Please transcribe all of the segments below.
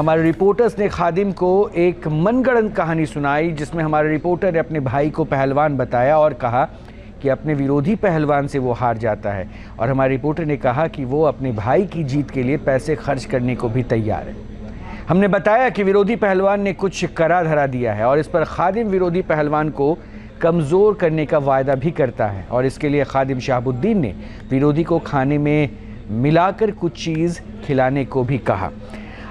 हमारे रिपोर्टर्स ने खादिम को एक मनगढ़ंत कहानी सुनाई, जिसमें हमारे रिपोर्टर ने अपने भाई को पहलवान बताया और कहा कि अपने विरोधी पहलवान से वो हार जाता है। और हमारे रिपोर्टर ने कहा कि वो अपने भाई की जीत के लिए पैसे खर्च करने को भी तैयार है। हमने बताया कि विरोधी पहलवान ने कुछ करा धरा दिया है और इस पर खादिम विरोधी पहलवान को कमज़ोर करने का वायदा भी करता है और इसके लिए खादिम शहाबुद्दीन ने विरोधी को खाने में मिलाकर कुछ चीज़ खिलाने को भी कहा।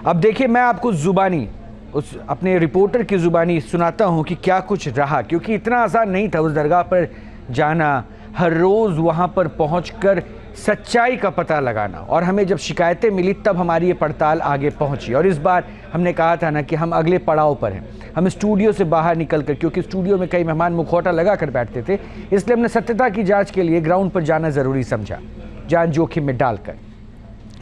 अब देखिए, मैं आपको ज़ुबानी उस अपने रिपोर्टर की ज़ुबानी सुनाता हूँ कि क्या कुछ रहा, क्योंकि इतना आसान नहीं था उस दरगाह पर जाना, हर रोज़ वहाँ पर पहुँचकर सच्चाई का पता लगाना। और हमें जब शिकायतें मिली तब हमारी ये पड़ताल आगे पहुँची। और इस बार हमने कहा था ना कि हम अगले पड़ाव पर हैं, हम स्टूडियो से बाहर निकल कर, क्योंकि स्टूडियो में कई मेहमान मुखौटा लगा कर बैठते थे, इसलिए हमने सत्यता की जाँच के लिए ग्राउंड पर जाना ज़रूरी समझा, जान जोखिम में डालकर।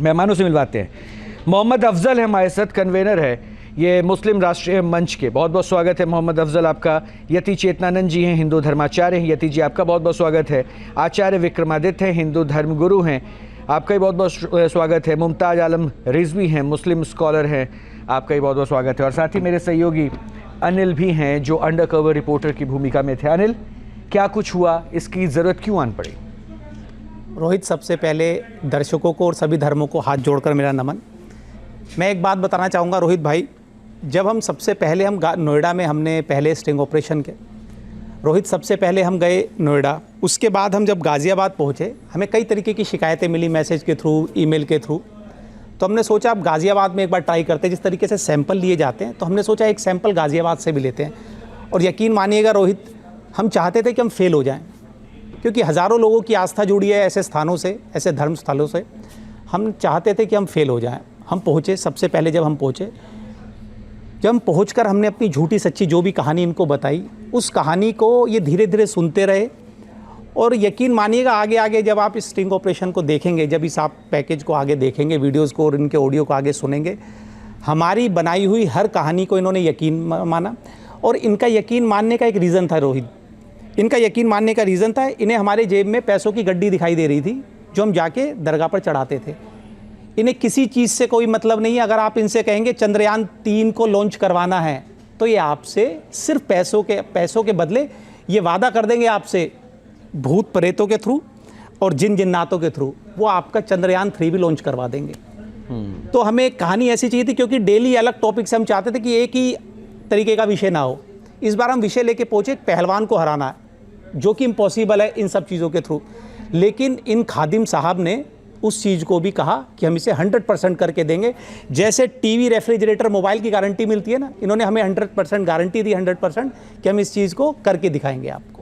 मेहमानों से मिलवाते हैं। मोहम्मद अफजल है हमारे साथ, कन्वेनर है ये मुस्लिम राष्ट्रीय मंच के। बहुत बहुत स्वागत है मोहम्मद अफजल आपका। यति चेतनानंद जी हैं, हिंदू धर्माचार्य हैं। यति जी, आपका बहुत बहुत स्वागत है। आचार्य विक्रमादित्य हैं, हिंदू धर्मगुरु हैं, आपका भी बहुत बहुत स्वागत है। मुमताज़ आलम रिजवी हैं, मुस्लिम स्कॉलर हैं, आपका भी बहुत बहुत स्वागत है। और साथ ही मेरे सहयोगी अनिल भी हैं, जो अंडर कवर रिपोर्टर की भूमिका में थे। अनिल, क्या कुछ हुआ, इसकी ज़रूरत क्यों आन पड़ी? रोहित, सबसे पहले दर्शकों को और सभी धर्मों को हाथ जोड़कर मेरा नमन। मैं एक बात बताना चाहूँगा रोहित भाई, जब हम सबसे पहले नोएडा में हमने पहले स्टिंग ऑपरेशन के, रोहित सबसे पहले हम गए नोएडा, उसके बाद हम जब गाज़ियाबाद पहुँचे, हमें कई तरीके की शिकायतें मिली, मैसेज के थ्रू, ईमेल के थ्रू। तो हमने सोचा अब गाज़ियाबाद में एक बार ट्राई करते हैं। जिस तरीके से सैंपल लिए जाते हैं, तो हमने सोचा एक सैंपल गाज़ियाबाद से भी लेते हैं। और यकीन मानिएगा रोहित, हम चाहते थे कि हम फेल हो जाएँ, क्योंकि हज़ारों लोगों की आस्था जुड़ी है ऐसे स्थानों से, ऐसे धर्म स्थलों से। हम चाहते थे कि हम फेल हो जाएं। हम पहुँचे, सबसे पहले जब हम पहुँचकर हमने अपनी झूठी सच्ची जो भी कहानी इनको बताई, उस कहानी को ये धीरे धीरे सुनते रहे। और यकीन मानिएगा, आगे आगे जब आप इस स्टिंग ऑपरेशन को देखेंगे, जब इस आप पैकेज को आगे देखेंगे, वीडियोज़ को और इनके ऑडियो को आगे सुनेंगे, हमारी बनाई हुई हर कहानी को इन्होंने यकीन माना। और इनका यकीन मानने का एक रीज़न था रोहित, इनका यकीन मानने का रीज़न था, इन्हें हमारे जेब में पैसों की गड्डी दिखाई दे रही थी जो हम जाके दरगाह पर चढ़ाते थे। इन्हें किसी चीज़ से कोई मतलब नहीं है। अगर आप इनसे कहेंगे चंद्रयान 3 को लॉन्च करवाना है, तो ये आपसे सिर्फ पैसों के बदले ये वादा कर देंगे आपसे, भूत प्रेतों के थ्रू और जिन जिन्नातों के थ्रू, वो आपका चंद्रयान 3 भी लॉन्च करवा देंगे। तो हमें कहानी ऐसी चाहिए थी, क्योंकि डेली अलग टॉपिक से हम चाहते थे कि एक ही तरीके का विषय ना हो। इस बार हम विषय लेके पहुंचे, पहलवान को हराना है, जो कि इम्पॉसिबल है इन सब चीज़ों के थ्रू। लेकिन इन खादिम साहब ने उस चीज़ को भी कहा कि हम इसे 100% करके देंगे। जैसे टीवी, रेफ्रिजरेटर, मोबाइल की गारंटी मिलती है ना, इन्होंने हमें 100% गारंटी दी, 100% कि हम इस चीज़ को करके दिखाएंगे आपको।